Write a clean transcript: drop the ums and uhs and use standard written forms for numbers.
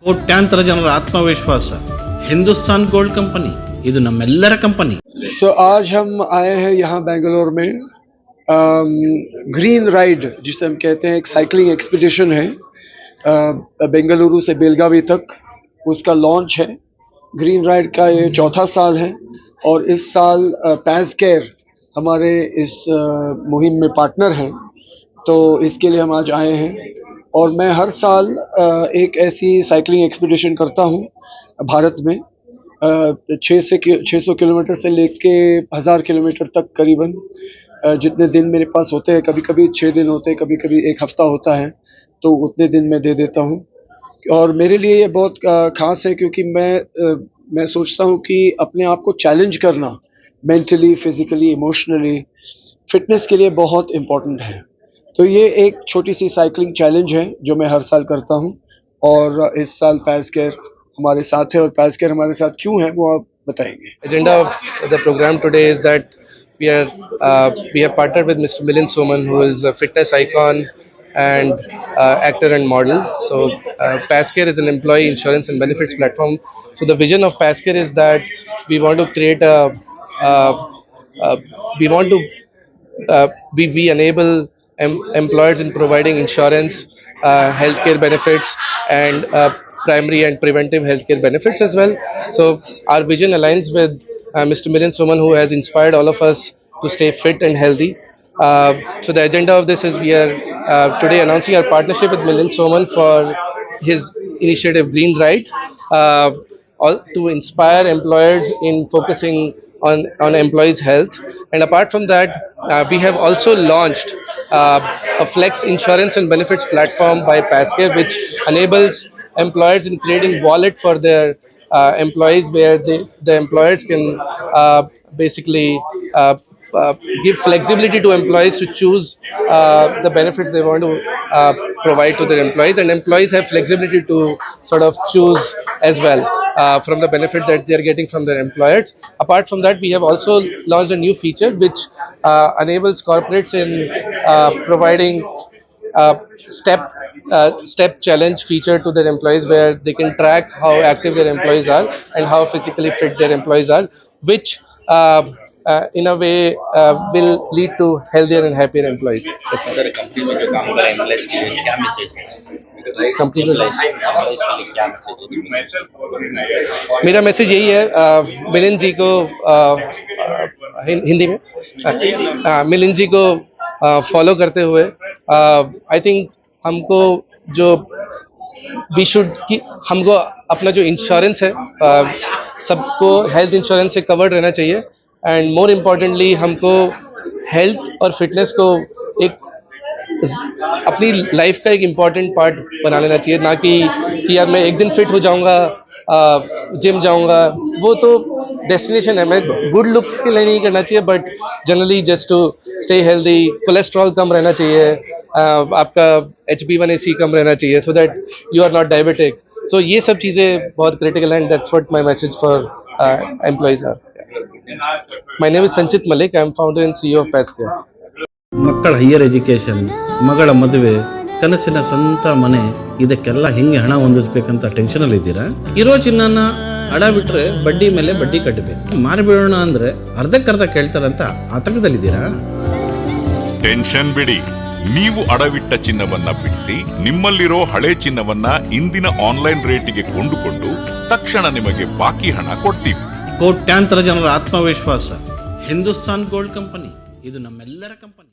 ಕೋಟ್ಯಾಂತರ ಜನರ ಆತ್ಮವಿಶ್ವಾಸ हिंदुस्तान गोल्ड कंपनी ಇದು ನಮ್ಮೆಲ್ಲರ कंपनी। सो आज हम आए हैं यहाँ बेंगलोर में ग्रीन राइड जिसे हम कहते हैं, एक साइकिलिंग एक्सपीडिशन है बेंगलुरु से बेलगावी तक, उसका लॉन्च है। ग्रीन राइड का ये चौथा साल है और इस साल पैसकेयर हमारे इस मुहिम में पार्टनर हैं, तो इसके लिए हम आज आए हैं। और मैं हर साल एक ऐसी साइकिलिंग एक्सपीडिशन करता हूँ भारत में, 600 किलोमीटर से लेके 1000 किलोमीटर तक करीबन, जितने दिन मेरे पास होते हैं। कभी कभी 6 दिन होते हैं, कभी कभी एक हफ्ता होता है, तो उतने दिन मैं दे देता हूँ। और मेरे लिए ये बहुत ख़ास है क्योंकि मैं सोचता हूँ कि अपने आप को चैलेंज करना मेंटली, फिज़िकली, इमोशनली, फिटनेस के लिए बहुत इम्पोर्टेंट है। तो ये एक छोटी सी साइकिलिंग चैलेंज है जो मैं हर साल करता हूँ। और इस साल पैसकेयर हमारे साथ है, और पैसकेयर हमारे साथ क्यों है वो आप बताएंगे। Agenda of the program today is that we have partnered with Mr. Milind Soman, who is a fitness icon and actor and model. So PASCARE is an employee insurance and benefits platform. So the vision of PASCARE is that we want to create we enable employers in providing insurance, healthcare benefits, and primary and preventive healthcare benefits as well. So our vision aligns with Mr. Milind Soman, who has inspired all of us to stay fit and healthy. So the agenda of this is we are today announcing our partnership with Milind Soman for his initiative Green Ride, to inspire employers in focusing on employees' health. And apart from that, we have also launched a flex insurance and benefits platform by PASCARE, which enables employers in creating wallet for their employees, where the employers can basically give flexibility to employees to choose the benefits they want to provide to their employees, and employees have flexibility to sort of choose as well from the benefit that they are getting from their employers. Apart from that, we have also launched a new feature which enables corporates in providing step challenge feature to their employees, where they can track how active their employees are and how physically fit their employees are, which in a way will lead to healthier and happier employees. That's all. Sir company में जो काम कर रहे हैं employees के लिए क्या message है? कंपनी में एम्प्लॉइज के लिए क्या मैसेज है? मेरा मैसेज यही है, मिलिंद जी को हिंदी में मिलिंद जी को फॉलो करते हुए आई थिंक हमको जो हमको अपना जो इंश्योरेंस है सबको हेल्थ इंश्योरेंस से कवर्ड रहना चाहिए। एंड मोर इम्पोर्टेंटली हमको हेल्थ और फिटनेस को एक अपनी लाइफ का एक इम्पॉर्टेंट पार्ट बना लेना चाहिए, ना कि यार मैं एक दिन फिट हो जाऊंगा, जिम जाऊंगा, वो तो डेस्टिनेशन है। मैं गुड लुक्स के लिए नहीं करना चाहिए, but generally just to stay healthy. Cholesterol कम रहना चाहिए, आपका HbA1c कम रहना चाहिए, so that you are not diabetic. So ये सब चीज़ें बहुत क्रिटिकल हैं, that's what my message for employees are. My name is Sanchit Malik. I am founder and CEO of PASCARE. ಮಕ್ಕಳ ಹೈಯರ್ ಎಜುಕೇಷನ್, ಮಗಳ ಮದುವೆ, ಕನಸಿನ ಸ್ವಂತ ಮನೆ, ಇದಕ್ಕೆಲ್ಲ ಹೆಂಗೆ ಹಣ ಹೊಂದಿಸ್ಬೇಕಂತ ಟೆನ್ಷನಲ್ಲಿ ಇದ್ದೀರಾ? ಇರೋ ಚಿನ್ನನ ಅಡ ಬಿಟ್ರೆ ಬಡ್ಡಿ ಮೇಲೆ ಬಡ್ಡಿ ಕಟ್ಟಬೇಕು, ಮಾರಿಬಿಡೋಣ ಅಂದ್ರೆ ಅರ್ಧಕ್ಕರ್ಧ ಕೇಳ್ತಾರಂತ ಆತಂಕದಲ್ಲಿದ್ದೀರಾ? ಟೆನ್ಷನ್ ಬಿಡಿ, ನೀವು ಅಡವಿಟ್ಟ ಚಿನ್ನವನ್ನ ಬಿಡಿಸಿ ನಿಮ್ಮಲ್ಲಿರೋ ಹಳೆ ಚಿನ್ನವನ್ನ ಇಂದಿನ ಆನ್ಲೈನ್ ರೇಟಿಗೆ ಕೊಂಡುಕೊಂಡು ತಕ್ಷಣ ನಿಮಗೆ ಬಾಕಿ ಹಣ ಕೊಡ್ತೀವಿ। ಕೋಟ್ಯಾಂತರ ಜನರ ಆತ್ಮವಿಶ್ವಾಸ ಹಿಂದೂಸ್ತಾನ್ ಗೋಲ್ಡ್ ಕಂಪನಿ ಇದು ನಮ್ಮೆಲ್ಲರ ಕಂಪನಿ।